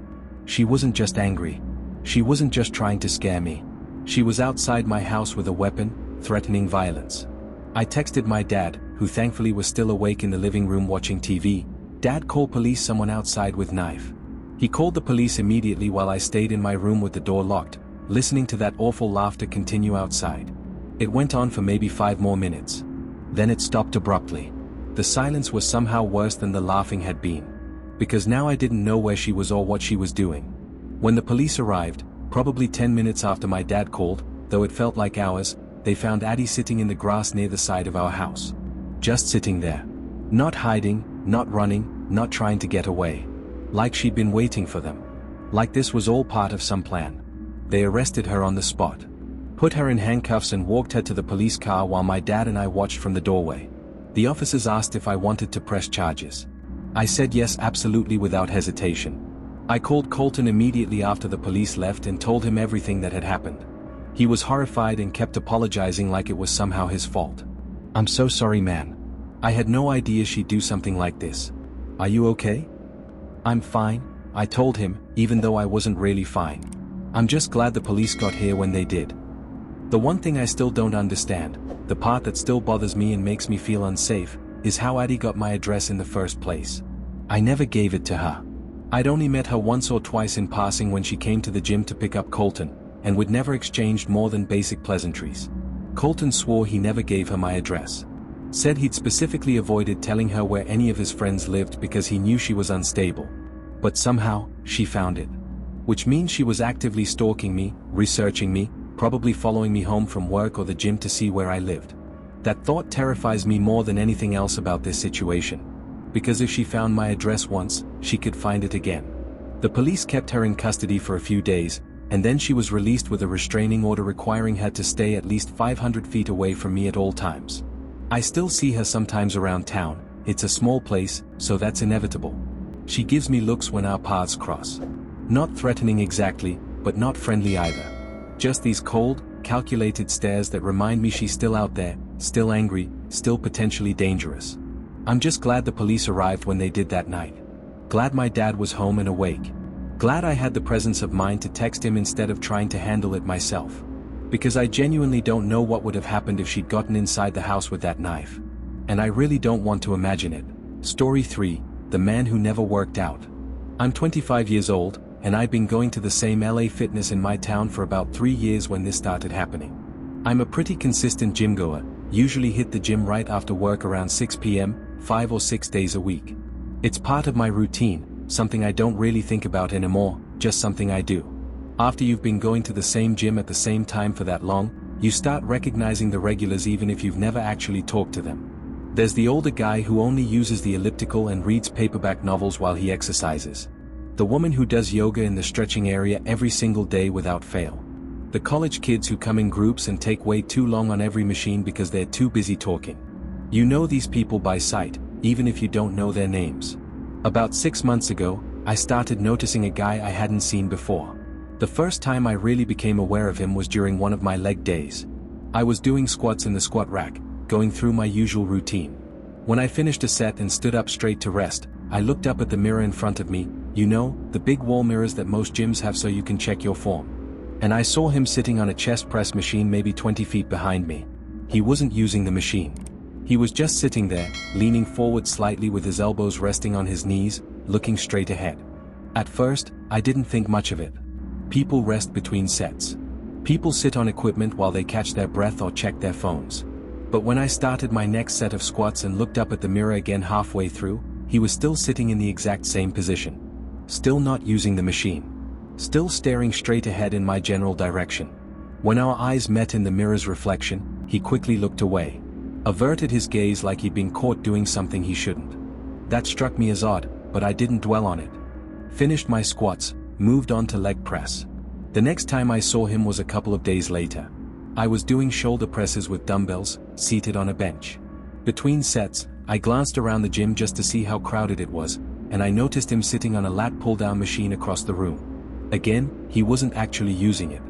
She wasn't just angry. She wasn't just trying to scare me. She was outside my house with a weapon, threatening violence. I texted my dad, who thankfully was still awake in the living room watching TV. "Dad, call police, someone outside with knife." He called the police immediately while I stayed in my room with the door locked, listening to that awful laughter continue outside. It went on for maybe 5 more minutes. Then it stopped abruptly. The silence was somehow worse than the laughing had been. Because now I didn't know where she was or what she was doing. When the police arrived, probably 10 minutes after my dad called, though it felt like hours, they found Addie sitting in the grass near the side of our house. Just sitting there. Not hiding, not running, not trying to get away. Like she'd been waiting for them. Like this was all part of some plan. They arrested her on the spot. Put her in handcuffs and walked her to the police car while my dad and I watched from the doorway. The officers asked if I wanted to press charges. I said yes, absolutely, without hesitation. I called Colton immediately after the police left and told him everything that had happened. He was horrified and kept apologizing like it was somehow his fault. "I'm so sorry, man. I had no idea she'd do something like this. Are you okay?" "I'm fine," I told him, even though I wasn't really fine. "I'm just glad the police got here when they did." The one thing I still don't understand, the part that still bothers me and makes me feel unsafe, is how Addie got my address in the first place. I never gave it to her. I'd only met her once or twice in passing when she came to the gym to pick up Colton, and we'd never exchanged more than basic pleasantries. Colton swore he never gave her my address. Said he'd specifically avoided telling her where any of his friends lived because he knew she was unstable. But somehow, she found it. Which means she was actively stalking me, researching me, probably following me home from work or the gym to see where I lived. That thought terrifies me more than anything else about this situation. Because if she found my address once, she could find it again. The police kept her in custody for a few days, and then she was released with a restraining order requiring her to stay at least 500 feet away from me at all times. I still see her sometimes around town. It's a small place, so that's inevitable. She gives me looks when our paths cross. Not threatening exactly, but not friendly either. Just these cold, calculated stares that remind me she's still out there, still angry, still potentially dangerous. I'm just glad the police arrived when they did that night. Glad my dad was home and awake. Glad I had the presence of mind to text him instead of trying to handle it myself. Because I genuinely don't know what would have happened if she'd gotten inside the house with that knife. And I really don't want to imagine it. Story 3, The Man Who Never Worked Out. I'm 25 years old, and I've been going to the same LA fitness in my town for about 3 years when this started happening. I'm a pretty consistent gym goer, usually hit the gym right after work around 6 p.m., 5 or 6 days a week. It's part of my routine, something I don't really think about anymore, just something I do. After you've been going to the same gym at the same time for that long, you start recognizing the regulars even if you've never actually talked to them. There's the older guy who only uses the elliptical and reads paperback novels while he exercises. The woman who does yoga in the stretching area every single day without fail. The college kids who come in groups and take way too long on every machine because they're too busy talking. You know these people by sight, even if you don't know their names. About 6 months ago, I started noticing a guy I hadn't seen before. The first time I really became aware of him was during one of my leg days. I was doing squats in the squat rack, going through my usual routine. When I finished a set and stood up straight to rest, I looked up at the mirror in front of me, you know, the big wall mirrors that most gyms have so you can check your form. And I saw him sitting on a chest press machine maybe 20 feet behind me. He wasn't using the machine. He was just sitting there, leaning forward slightly with his elbows resting on his knees, looking straight ahead. At first, I didn't think much of it. People rest between sets. People sit on equipment while they catch their breath or check their phones. But when I started my next set of squats and looked up at the mirror again halfway through, he was still sitting in the exact same position. Still not using the machine. Still staring straight ahead in my general direction. When our eyes met in the mirror's reflection, he quickly looked away. Averted his gaze like he'd been caught doing something he shouldn't. That struck me as odd, but I didn't dwell on it. Finished my squats, moved on to leg press. The next time I saw him was a couple of days later. I was doing shoulder presses with dumbbells, seated on a bench. Between sets, I glanced around the gym just to see how crowded it was, and I noticed him sitting on a lat pull-down machine across the room. Again, he wasn't actually using it.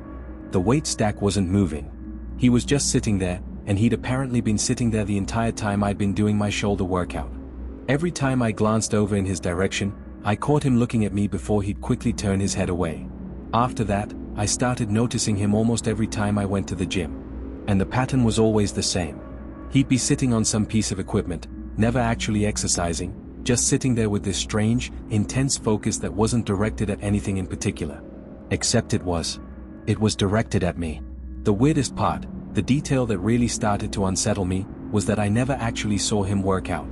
The weight stack wasn't moving. He was just sitting there, and he'd apparently been sitting there the entire time I'd been doing my shoulder workout. Every time I glanced over in his direction, I caught him looking at me before he'd quickly turn his head away. After that, I started noticing him almost every time I went to the gym. And the pattern was always the same. He'd be sitting on some piece of equipment, never actually exercising, just sitting there with this strange, intense focus that wasn't directed at anything in particular. Except it was. It was directed at me. The weirdest part, the detail that really started to unsettle me, was that I never actually saw him work out.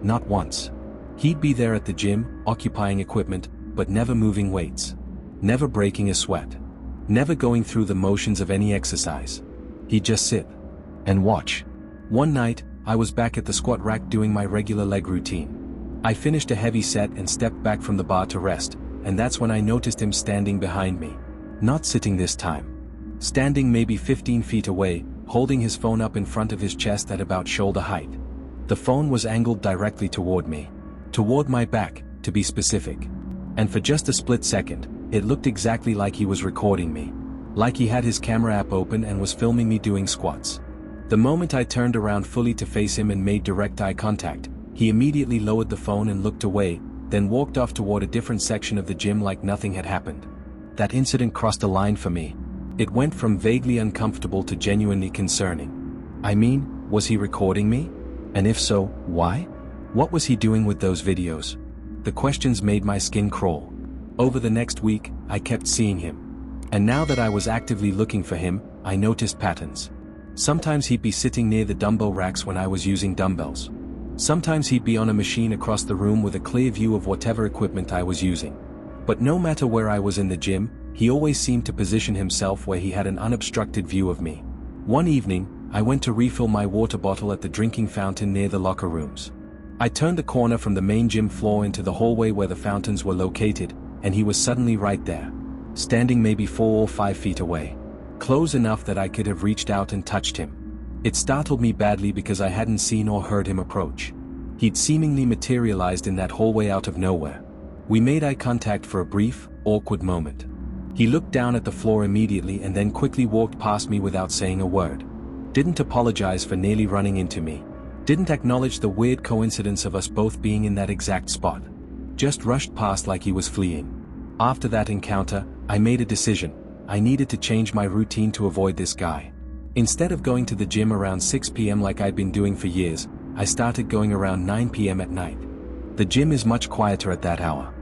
Not once. He'd be there at the gym, occupying equipment, but never moving weights. Never breaking a sweat. Never going through the motions of any exercise. He'd just sit and watch. One night, I was back at the squat rack doing my regular leg routine. I finished a heavy set and stepped back from the bar to rest, and that's when I noticed him standing behind me. Not sitting this time. Standing maybe 15 feet away, holding his phone up in front of his chest at about shoulder height. The phone was angled directly toward me. Toward my back, to be specific. And for just a split second, it looked exactly like he was recording me. Like he had his camera app open and was filming me doing squats. The moment I turned around fully to face him and made direct eye contact, he immediately lowered the phone and looked away, then walked off toward a different section of the gym like nothing had happened. That incident crossed a line for me. It went from vaguely uncomfortable to genuinely concerning. I mean, was he recording me? And if so, why? What was he doing with those videos? The questions made my skin crawl. Over the next week, I kept seeing him. And now that I was actively looking for him, I noticed patterns. Sometimes he'd be sitting near the dumbbell racks when I was using dumbbells. Sometimes he'd be on a machine across the room with a clear view of whatever equipment I was using. But no matter where I was in the gym, he always seemed to position himself where he had an unobstructed view of me. One evening, I went to refill my water bottle at the drinking fountain near the locker rooms. I turned the corner from the main gym floor into the hallway where the fountains were located, and he was suddenly right there. Standing maybe 4 or 5 feet away. Close enough that I could have reached out and touched him. It startled me badly because I hadn't seen or heard him approach. He'd seemingly materialized in that hallway out of nowhere. We made eye contact for a brief, awkward moment. He looked down at the floor immediately and then quickly walked past me without saying a word. Didn't apologize for nearly running into me. Didn't acknowledge the weird coincidence of us both being in that exact spot. Just rushed past like he was fleeing. After that encounter, I made a decision. I needed to change my routine to avoid this guy. Instead of going to the gym around 6 p.m. like I'd been doing for years, I started going around 9 p.m. at night. The gym is much quieter at that hour.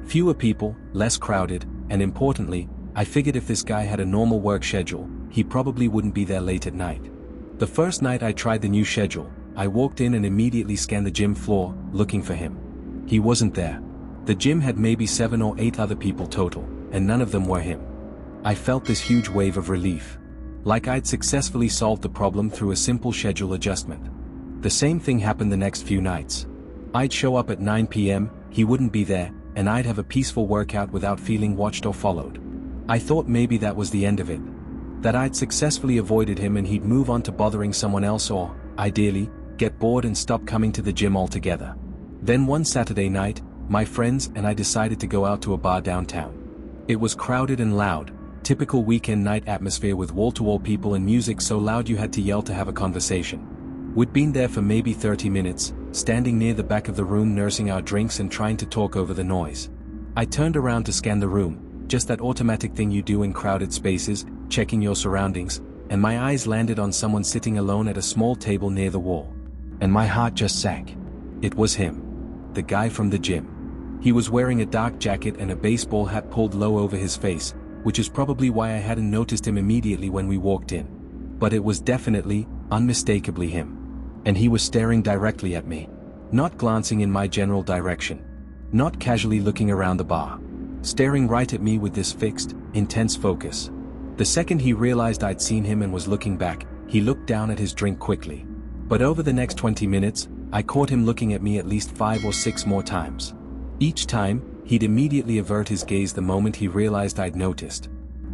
Fewer people, less crowded, and importantly, I figured if this guy had a normal work schedule, he probably wouldn't be there late at night. The first night I tried the new schedule, I walked in and immediately scanned the gym floor, looking for him. He wasn't there. The gym had maybe 7 or 8 other people total, and none of them were him. I felt this huge wave of relief. Like I'd successfully solved the problem through a simple schedule adjustment. The same thing happened the next few nights. I'd show up at 9 p.m., he wouldn't be there, and I'd have a peaceful workout without feeling watched or followed. I thought maybe that was the end of it. That I'd successfully avoided him and he'd move on to bothering someone else or, ideally, get bored and stop coming to the gym altogether. Then one Saturday night, my friends and I decided to go out to a bar downtown. It was crowded and loud, typical weekend night atmosphere with wall-to-wall people and music so loud you had to yell to have a conversation. We'd been there for maybe 30 minutes, standing near the back of the room nursing our drinks and trying to talk over the noise. I turned around to scan the room, just that automatic thing you do in crowded spaces, checking your surroundings, and my eyes landed on someone sitting alone at a small table near the wall. And my heart just sank. It was him. The guy from the gym. He was wearing a dark jacket and a baseball hat pulled low over his face, which is probably why I hadn't noticed him immediately when we walked in. But it was definitely, unmistakably him. And he was staring directly at me. Not glancing in my general direction. Not casually looking around the bar. Staring right at me with this fixed, intense focus. The second he realized I'd seen him and was looking back, he looked down at his drink quickly. But over the next 20 minutes, I caught him looking at me at least 5 or 6 more times. Each time, he'd immediately avert his gaze the moment he realized I'd noticed.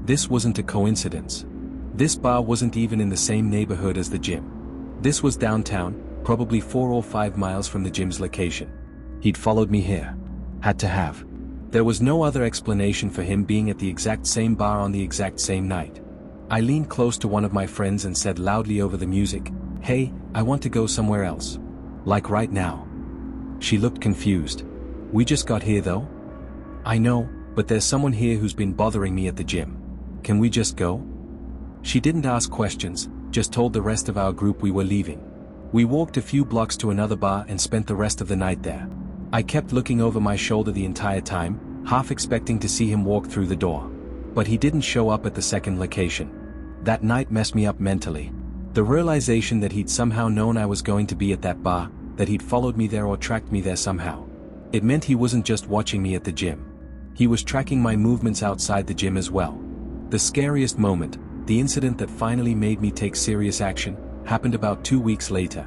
This wasn't a coincidence. This bar wasn't even in the same neighborhood as the gym. This was downtown, probably 4 or 5 miles from the gym's location. He'd followed me here. Had to have. There was no other explanation for him being at the exact same bar on the exact same night. I leaned close to one of my friends and said loudly over the music, "Hey, I want to go somewhere else. Like right now." She looked confused. "We just got here though?" "I know, but there's someone here who's been bothering me at the gym. Can we just go?" She didn't ask questions, just told the rest of our group we were leaving. We walked a few blocks to another bar and spent the rest of the night there. I kept looking over my shoulder the entire time, half expecting to see him walk through the door. But he didn't show up at the second location. That night messed me up mentally. The realization that he'd somehow known I was going to be at that bar, that he'd followed me there or tracked me there somehow. It meant he wasn't just watching me at the gym. He was tracking my movements outside the gym as well. The scariest moment, the incident that finally made me take serious action, happened about 2 weeks later.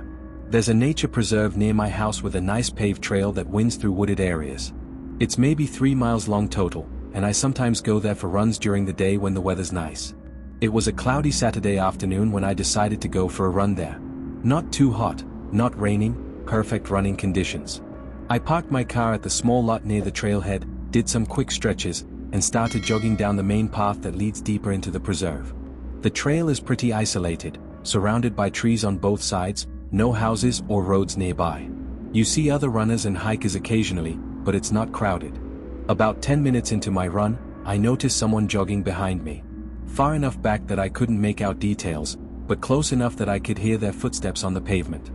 There's a nature preserve near my house with a nice paved trail that winds through wooded areas. It's maybe 3 miles long total, and I sometimes go there for runs during the day when the weather's nice. It was a cloudy Saturday afternoon when I decided to go for a run there. Not too hot, not raining, perfect running conditions. I parked my car at the small lot near the trailhead, did some quick stretches, and started jogging down the main path that leads deeper into the preserve. The trail is pretty isolated, surrounded by trees on both sides, no houses or roads nearby. You see other runners and hikers occasionally, but it's not crowded. About 10 minutes into my run, I noticed someone jogging behind me. Far enough back that I couldn't make out details, but close enough that I could hear their footsteps on the pavement.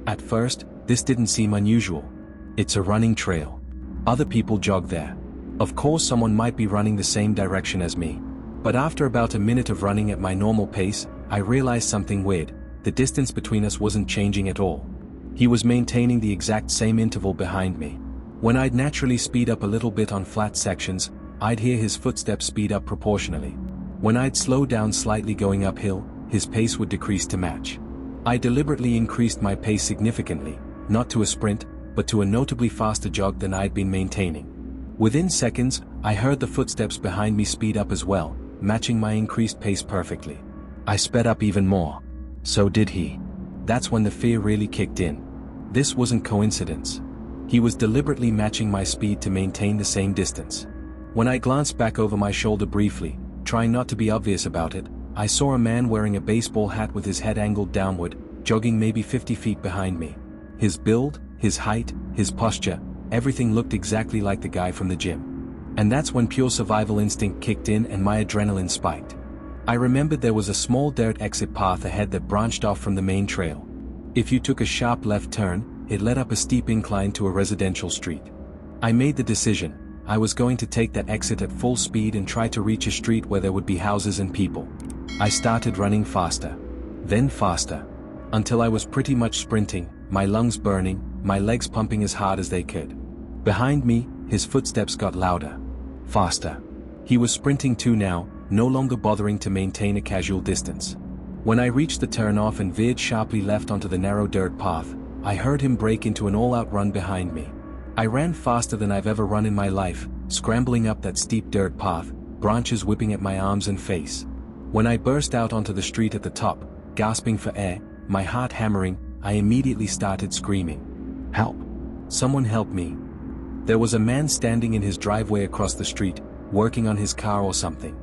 At first, this didn't seem unusual. It's a running trail. Other people jog there. Of course someone might be running the same direction as me. But after about a minute of running at my normal pace, I realized something weird. The distance between us wasn't changing at all. He was maintaining the exact same interval behind me. When I'd naturally speed up a little bit on flat sections, I'd hear his footsteps speed up proportionally. When I'd slow down slightly going uphill, his pace would decrease to match. I deliberately increased my pace significantly, not to a sprint, but to a notably faster jog than I'd been maintaining. Within seconds, I heard the footsteps behind me speed up as well, matching my increased pace perfectly. I sped up even more. So did he. That's when the fear really kicked in. This wasn't coincidence. He was deliberately matching my speed to maintain the same distance. When I glanced back over my shoulder briefly, trying not to be obvious about it, I saw a man wearing a baseball hat with his head angled downward, jogging maybe 50 feet behind me. His build, his height, his posture, everything looked exactly like the guy from the gym. And that's when pure survival instinct kicked in and my adrenaline spiked. I remembered there was a small dirt exit path ahead that branched off from the main trail. If you took a sharp left turn, it led up a steep incline to a residential street. I made the decision. I was going to take that exit at full speed and try to reach a street where there would be houses and people. I started running faster. Then faster. Until I was pretty much sprinting, my lungs burning, my legs pumping as hard as they could. Behind me, his footsteps got louder. Faster. He was sprinting too now, no longer bothering to maintain a casual distance. When I reached the turn-off and veered sharply left onto the narrow dirt path, I heard him break into an all-out run behind me. I ran faster than I've ever run in my life, scrambling up that steep dirt path, branches whipping at my arms and face. When I burst out onto the street at the top, gasping for air, my heart hammering, I immediately started screaming. Help! Someone help me! There was a man standing in his driveway across the street, working on his car or something.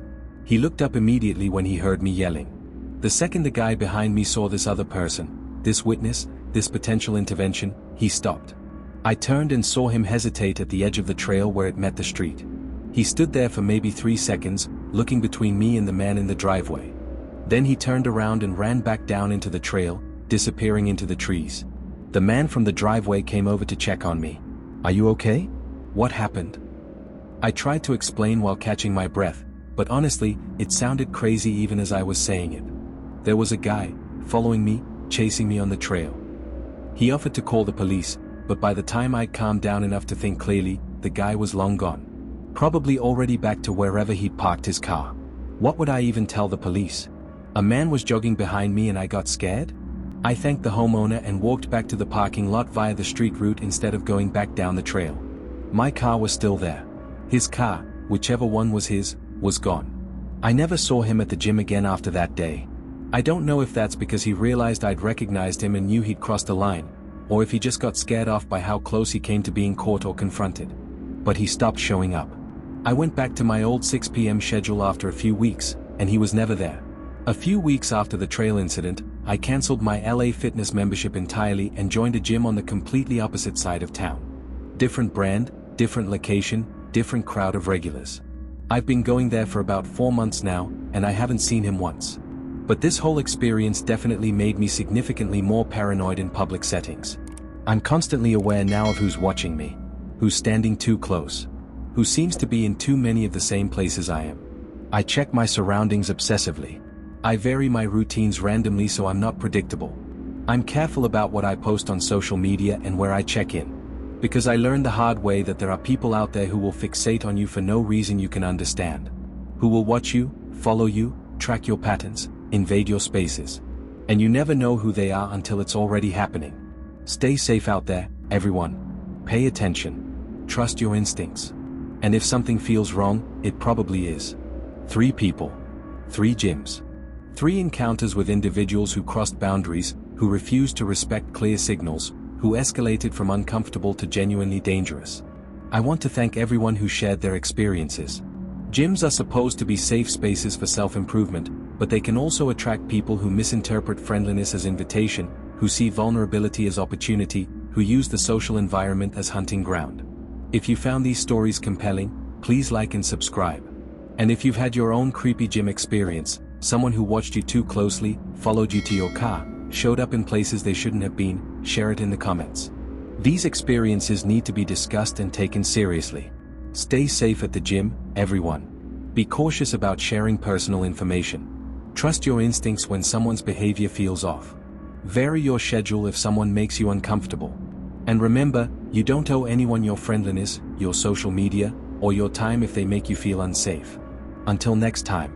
He looked up immediately when he heard me yelling. The second the guy behind me saw this other person, this witness, this potential intervention, he stopped. I turned and saw him hesitate at the edge of the trail where it met the street. He stood there for maybe 3 seconds, looking between me and the man in the driveway. Then he turned around and ran back down into the trail, disappearing into the trees. The man from the driveway came over to check on me. Are you okay? What happened? I tried to explain while catching my breath, but honestly, it sounded crazy even as I was saying it. There was a guy, following me, chasing me on the trail. He offered to call the police, but by the time I'd calmed down enough to think clearly, the guy was long gone. Probably already back to wherever he'd parked his car. What would I even tell the police? A man was jogging behind me and I got scared? I thanked the homeowner and walked back to the parking lot via the street route instead of going back down the trail. My car was still there. His car, whichever one was his, was gone. I never saw him at the gym again after that day. I don't know if that's because he realized I'd recognized him and knew he'd crossed the line, or if he just got scared off by how close he came to being caught or confronted. But he stopped showing up. I went back to my old 6 p.m. schedule after a few weeks, and he was never there. A few weeks after the trail incident, I cancelled my LA Fitness membership entirely and joined a gym on the completely opposite side of town. Different brand, different location, different crowd of regulars. I've been going there for about 4 months now, and I haven't seen him once. But this whole experience definitely made me significantly more paranoid in public settings. I'm constantly aware now of who's watching me, who's standing too close, who seems to be in too many of the same places I am. I check my surroundings obsessively. I vary my routines randomly so I'm not predictable. I'm careful about what I post on social media and where I check in. Because I learned the hard way that there are people out there who will fixate on you for no reason you can understand. Who will watch you, follow you, track your patterns, invade your spaces. And you never know who they are until it's already happening. Stay safe out there, everyone. Pay attention. Trust your instincts. And if something feels wrong, it probably is. 3 people. 3 gyms. 3 encounters with individuals who crossed boundaries, who refused to respect clear signals, who escalated from uncomfortable to genuinely dangerous. I want to thank everyone who shared their experiences. Gyms are supposed to be safe spaces for self-improvement, but they can also attract people who misinterpret friendliness as invitation, who see vulnerability as opportunity, who use the social environment as hunting ground. If you found these stories compelling, please like and subscribe. And if you've had your own creepy gym experience, someone who watched you too closely, followed you to your car, showed up in places they shouldn't have been, share it in the comments. These experiences need to be discussed and taken seriously. Stay safe at the gym, everyone. Be cautious about sharing personal information. Trust your instincts when someone's behavior feels off. Vary your schedule if someone makes you uncomfortable. And remember, you don't owe anyone your friendliness, your social media, or your time if they make you feel unsafe. Until next time.